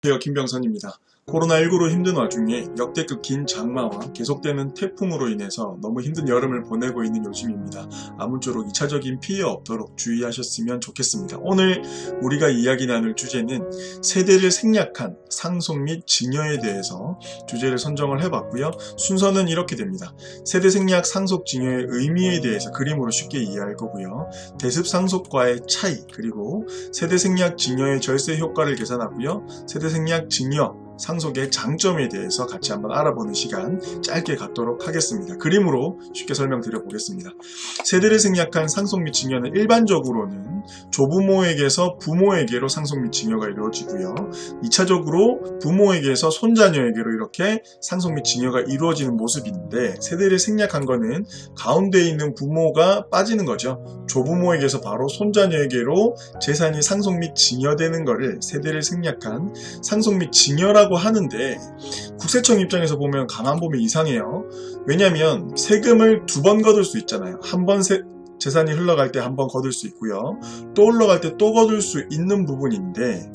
안녕하세요, 김병선입니다. 코로나19로 힘든 와중에 역대급 긴 장마와 계속되는 태풍으로 인해서 너무 힘든 여름을 보내고 있는 요즘입니다. 아무쪼록 2차적인 피해 없도록 주의하셨으면 좋겠습니다. 오늘 우리가 이야기 나눌 주제는 세대를 생략한 상속 및 증여에 대해서 주제를 선정을 해봤고요. 순서는 이렇게 됩니다. 세대 생략 상속 증여의 의미에 대해서 그림으로 쉽게 이해할 거고요. 대습 상속과의 차이, 그리고 세대 생략 증여의 절세 효과를 계산하고요. 세대 생략 증여 상속의 장점에 대해서 같이 한번 알아보는 시간 짧게 갖도록 하겠습니다. 그림으로 쉽게 설명드려 보겠습니다. 세대를 생략한 상속 및 증여는 일반적으로는 조부모에게서 부모에게로 상속 및 증여가 이루어지고요. 2차적으로 부모에게서 손자녀에게로 이렇게 상속 및 증여가 이루어지는 모습인데, 세대를 생략한 거는 가운데 있는 부모가 빠지는 거죠. 조부모에게서 바로 손자녀에게로 재산이 상속 및 증여되는 거를 세대를 생략한 상속 및 증여라고 하는데, 국세청 입장에서 보면 가만 보면 이상해요. 왜냐하면 세금을 두 번 거둘 수 있잖아요. 한 번 재산이 흘러갈 때 한 번 거둘 수 있고요. 또 흘러갈 때 또 거둘 수 있는 부분인데,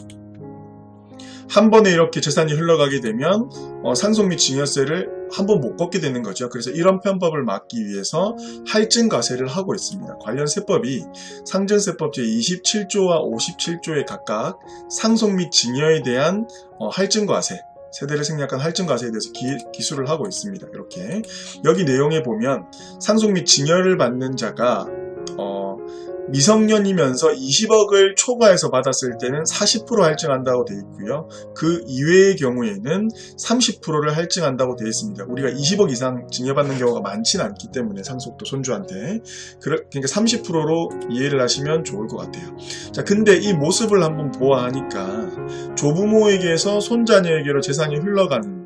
한 번에 이렇게 재산이 흘러가게 되면 상속 및 증여세를 한 번 못 걷게 되는 거죠. 그래서 이런 편법을 막기 위해서 할증과세를 하고 있습니다. 관련 세법이 상증세법 제27조와 57조에 각각 상속 및 증여에 대한 할증과세, 세대를 생략한 할증과세에 대해서 기술을 하고 있습니다. 이렇게 여기 내용에 보면 상속 및 증여를 받는 자가 미성년이면서 20억을 초과해서 받았을 때는 40% 할증한다고 되어 있고요. 그 이외의 경우에는 30%를 할증한다고 되어 있습니다. 우리가 20억 이상 증여받는 경우가 많지는 않기 때문에 상속도 손주한테 그러니까 30%로 이해를 하시면 좋을 것 같아요. 자, 근데 이 모습을 한번 보아하니까 조부모에게서 손자녀에게로 재산이 흘러가는데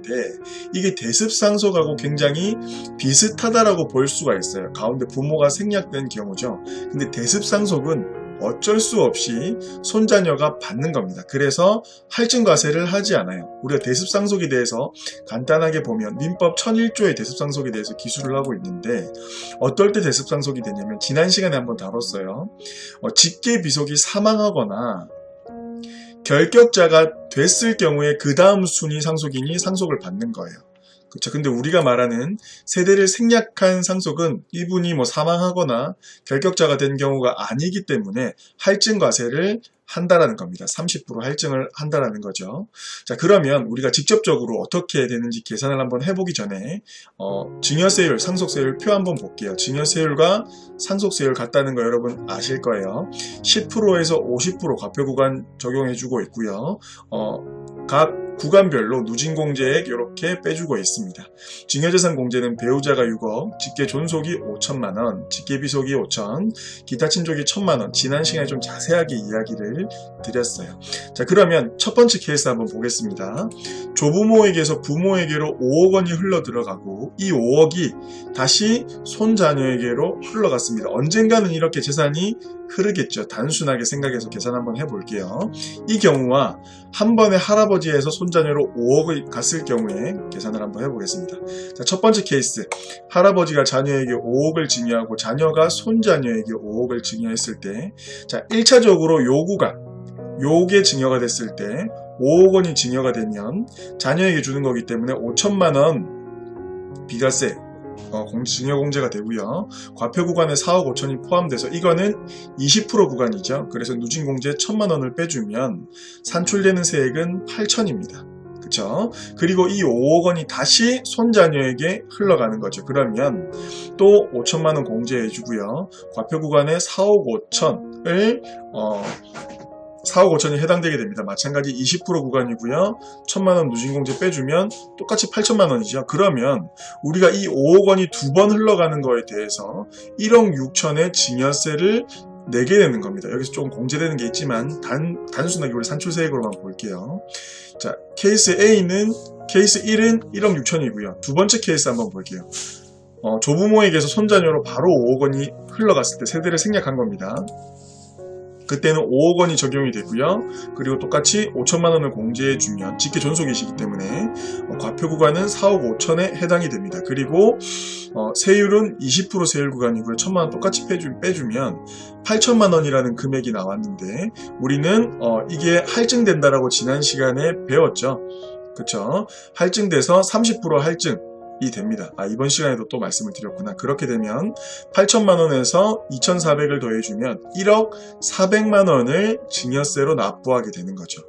이게 대습상속하고 굉장히 비슷하다라고 볼 수가 있어요. 가운데 부모가 생략된 경우죠. 근데 대습상속은 어쩔 수 없이 손자녀가 받는 겁니다. 그래서 할증과세를 하지 않아요. 우리가 대습상속에 대해서 간단하게 보면 민법 1001조의 대습상속에 대해서 기술을 하고 있는데, 어떨 때 대습상속이 되냐면 지난 시간에 한번 다뤘어요. 직계비속이 사망하거나 결격자가 됐을 경우에 그 다음 순위 상속인이 상속을 받는 거예요. 그렇죠. 근데 우리가 말하는 세대를 생략한 상속은 이분이 사망하거나 결격자가 된 경우가 아니기 때문에 할증과세를 한다라는 겁니다. 30% 할증을 한다라는 거죠. 자, 그러면 우리가 직접적으로 어떻게 되는지 계산을 한번 해보기 전에 증여세율, 상속세율 표 한번 볼게요. 증여세율과 상속세율 같다는 거 여러분 아실 거예요. 10%에서 50% 과표 구간 적용해주고 있고요. 각 구간별로 누진공제액 이렇게 빼주고 있습니다. 증여재산 공제는 배우자가 6억, 직계존속이 5천만원, 직계비속이 5천, 기타 친족이 1,000만원. 지난 시간에 좀 자세하게 이야기를 드렸어요. 자, 그러면 첫 번째 케이스 한번 보겠습니다. 조부모에게서 부모에게로 5억 원이 흘러 들어가고 이 5억이 다시 손자녀에게로 흘러갔습니다. 언젠가는 이렇게 재산이 흐르겠죠. 단순하게 생각해서 계산 한번 해볼게요. 이 경우와 한 번에 할아버지에서 손자녀로 5억이 갔을 경우에 계산을 한번 해보겠습니다. 자, 첫 번째 케이스, 할아버지가 자녀에게 5억을 증여하고 자녀가 손자녀에게 5억을 증여했을 때, 자, 1차적으로 요게 증여가 됐을 때 5억 원이 증여가 되면 자녀에게 주는 거기 때문에 5천만 원 비과세 증여공제가 되고요. 과표 구간에 4억 5천이 포함돼서 이거는 20% 구간이죠. 그래서 누진공제 1,000만 원을 빼주면 산출되는 세액은 8천입니다. 그쵸? 그리고 이 5억 원이 다시 손자녀에게 흘러가는 거죠. 그러면 또 5천만 원 공제해주고요. 과표 구간에 4억 5천을 4억 5천이 해당되게 됩니다. 마찬가지 20% 구간이고요. 1,000만 원 누진공제 빼주면 똑같이 8천만 원이죠. 그러면 우리가 이 5억 원이 두 번 흘러가는 거에 대해서 1억 6천의 증여세를 내게 되는 겁니다. 여기서 조금 공제되는 게 있지만 단순하게 우리 산출세액으로만 볼게요. 자, 케이스 1은 1억 6천이고요. 두 번째 케이스 한번 볼게요. 조부모에게서 손자녀로 바로 5억 원이 흘러갔을 때 세대를 생략한 겁니다. 그때는 5억 원이 적용이 되고요. 그리고 똑같이 5천만 원을 공제해주면 직계 존속이시기 때문에 과표 구간은 4억 5천에 해당이 됩니다. 그리고 세율은 20% 세율 구간이고요. 1천만 원 똑같이 빼주면 8천만 원이라는 금액이 나왔는데 우리는 이게 할증된다라고 지난 시간에 배웠죠. 그쵸? 할증돼서 30% 할증이 됩니다. 이번 시간에도 또 말씀을 드렸구나. 그렇게 되면 8천만 원에서 2,400을 더해주면 1억 400만 원을 증여세로 납부하게 되는 거죠.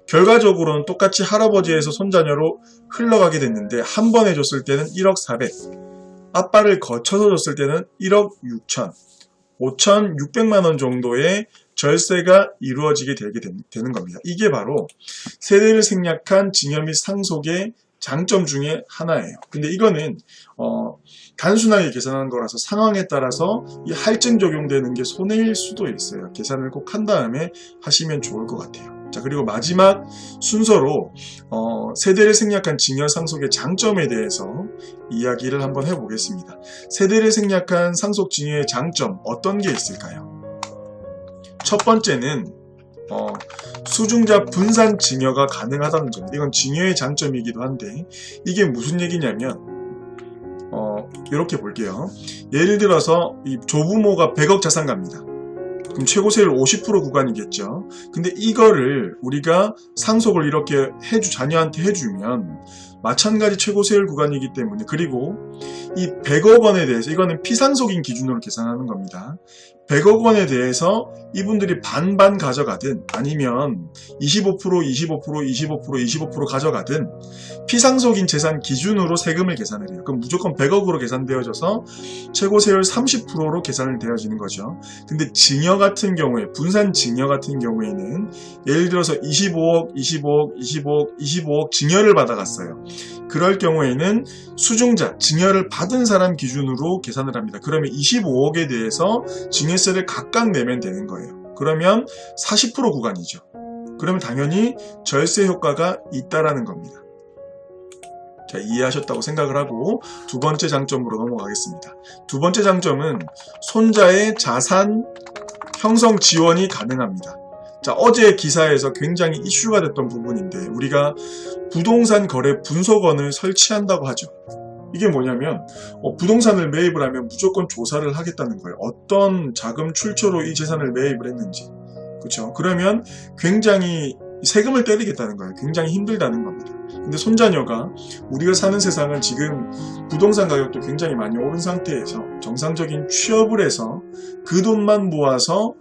결과적으로는 똑같이 할아버지에서 손자녀로 흘러가게 됐는데 한 번에 줬을 때는 1억 400, 아빠를 거쳐서 줬을 때는 1억 6천, 5,600만 원 정도의 절세가 이루어지게 되는 겁니다. 이게 바로 세대를 생략한 증여 및 상속의 장점 중에 하나예요. 근데 이거는 단순하게 계산하는 거라서 상황에 따라서 이 할증 적용되는 게 손해일 수도 있어요. 계산을 꼭 한 다음에 하시면 좋을 것 같아요. 자, 그리고 마지막 순서로 세대를 생략한 증여 상속의 장점에 대해서 이야기를 한번 해보겠습니다. 세대를 생략한 상속 증여의 장점 어떤 게 있을까요? 첫 번째는 수중자 분산 증여가 가능하다는 점. 이건 증여의 장점이기도 한데 이게 무슨 얘기냐면 이렇게 볼게요. 예를 들어서 이 조부모가 100억 자산가입니다. 그럼 최고세율 50% 구간이겠죠. 근데 이거를 우리가 상속을 이렇게 자녀한테 해주면 마찬가지 최고세율 구간이기 때문에, 그리고 이 100억 원에 대해서, 이거는 피상속인 기준으로 계산하는 겁니다. 100억 원에 대해서 이분들이 반반 가져가든 아니면 25%, 25%, 25%, 25% 가져가든 피상속인 재산 기준으로 세금을 계산을 해요. 그럼 무조건 100억으로 계산되어져서 최고세율 30%로 계산을 되어지는 거죠. 근데 증여 같은 경우에, 분산 증여 같은 경우에는 예를 들어서 25억, 25억, 25억, 25억 증여를 받아갔어요. 그럴 경우에는 수중자, 증여를 받은 사람 기준으로 계산을 합니다. 그러면 25억에 대해서 증여세를 각각 내면 되는 거예요. 그러면 40% 구간이죠. 그러면 당연히 절세 효과가 있다라는 겁니다. 자, 이해하셨다고 생각을 하고 두 번째 장점으로 넘어가겠습니다. 두 번째 장점은 손자의 자산 형성 지원이 가능합니다. 자, 어제 기사에서 굉장히 이슈가 됐던 부분인데 우리가 부동산 거래 분석원을 설치한다고 하죠. 이게 뭐냐면 부동산을 매입을 하면 무조건 조사를 하겠다는 거예요. 어떤 자금 출처로 이 재산을 매입을 했는지. 그렇죠? 그러면 굉장히 세금을 때리겠다는 거예요. 굉장히 힘들다는 겁니다. 근데 손자녀가 우리가 사는 세상은 지금 부동산 가격도 굉장히 많이 오른 상태에서 정상적인 취업을 해서 그 돈만 모아서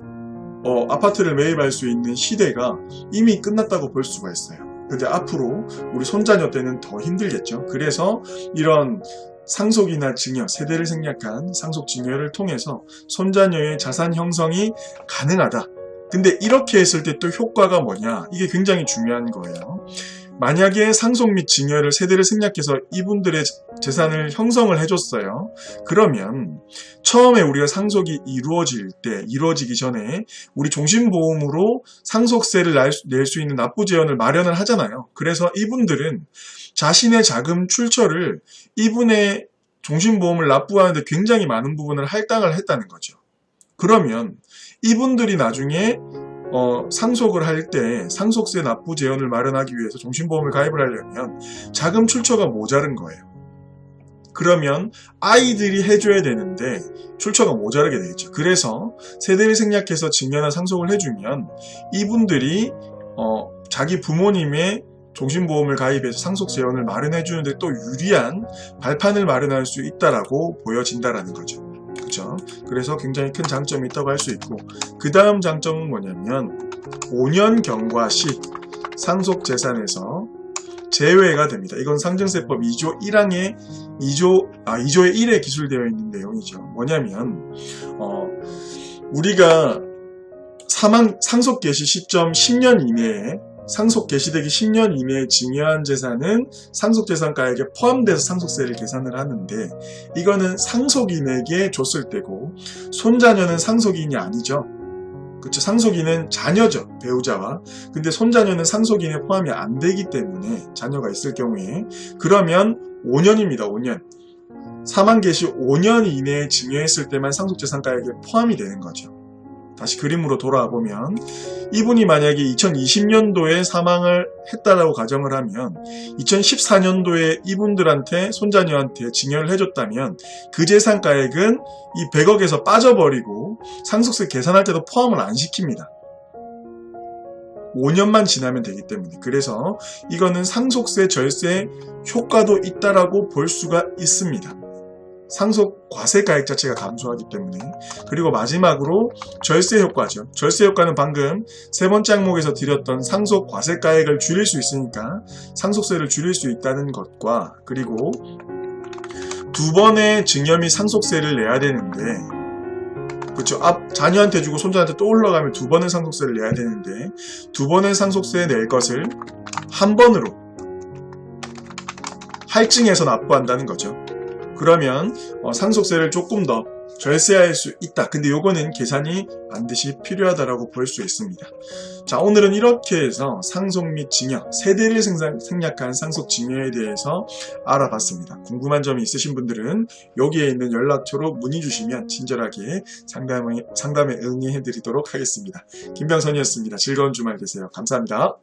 아파트를 매입할 수 있는 시대가 이미 끝났다고 볼 수가 있어요. 근데 앞으로 우리 손자녀 때는 더 힘들겠죠. 그래서 이런 상속이나 증여, 세대를 생략한 상속 증여를 통해서 손자녀의 자산 형성이 가능하다. 근데 이렇게 했을 때 또 효과가 뭐냐? 이게 굉장히 중요한 거예요. 만약에 상속 및 증여를 세대를 생략해서 이분들의 재산을 형성을 해줬어요. 그러면 처음에 우리가 상속이 이루어지기 전에 우리 종신보험으로 상속세를 낼 수 있는 납부제한을 마련을 하잖아요. 그래서 이분들은 자신의 자금 출처를 이분의 종신보험을 납부하는데 굉장히 많은 부분을 할당을 했다는 거죠. 그러면 이분들이 나중에 상속을 할 때 상속세 납부 제한을 마련하기 위해서 종신보험을 가입을 하려면 자금 출처가 모자른 거예요. 그러면 아이들이 해줘야 되는데 출처가 모자르게 되겠죠. 그래서 세대를 생략해서 증여나 상속을 해주면 이분들이 자기 부모님의 종신보험을 가입해서 상속 재원을 마련해 주는데 또 유리한 발판을 마련할 수 있다라고 보여진다라는 거죠. 그렇죠? 그래서 굉장히 큰 장점이 있다고 할 수 있고, 그 다음 장점은 뭐냐면 5년 경과 시 상속 재산에서 제외가 됩니다. 이건 상증세법 2조 1항의 2조의 1에 기술되어 있는 내용이죠. 뭐냐면 우리가 상속 개시 시점 10년 이내에, 상속 개시되기 10년 이내에 증여한 재산은 상속재산가액에 포함돼서 상속세를 계산을 하는데, 이거는 상속인에게 줬을 때고 손자녀는 상속인이 아니죠. 그렇죠? 상속인은 자녀죠. 배우자와. 근데 손자녀는 상속인에 포함이 안 되기 때문에, 자녀가 있을 경우에, 그러면 5년입니다. 5년. 사망 개시 5년 이내에 증여했을 때만 상속재산가액에 포함이 되는 거죠. 다시 그림으로 돌아와 보면 이분이 만약에 2020년도에 사망을 했다라고 가정을 하면 2014년도에 이분들한테 손자녀한테 증여를 해줬다면 그 재산가액은 이 100억에서 빠져버리고 상속세 계산할 때도 포함을 안 시킵니다. 5년만 지나면 되기 때문에. 그래서 이거는 상속세 절세 효과도 있다라고 볼 수가 있습니다. 상속 과세가액 자체가 감소하기 때문에. 그리고 마지막으로 절세 효과죠. 절세 효과는 방금 세 번째 항목에서 드렸던 상속 과세가액을 줄일 수 있으니까 상속세를 줄일 수 있다는 것과, 그리고 두 번의 증여 및 상속세를 내야 되는데, 그렇죠. 자녀한테 주고 손자한테 또 올라가면 두 번의 상속세를 내야 되는데 두 번의 상속세 낼 것을 한 번으로 할증해서 납부한다는 거죠. 그러면 상속세를 조금 더 절세할 수 있다. 근데 요거는 계산이 반드시 필요하다라고 볼 수 있습니다. 자, 오늘은 이렇게 해서 상속 및 증여, 세대를 생략한 상속 증여에 대해서 알아봤습니다. 궁금한 점이 있으신 분들은 여기에 있는 연락처로 문의 주시면 친절하게 상담에 응해드리도록 하겠습니다. 김병선이었습니다. 즐거운 주말 되세요. 감사합니다.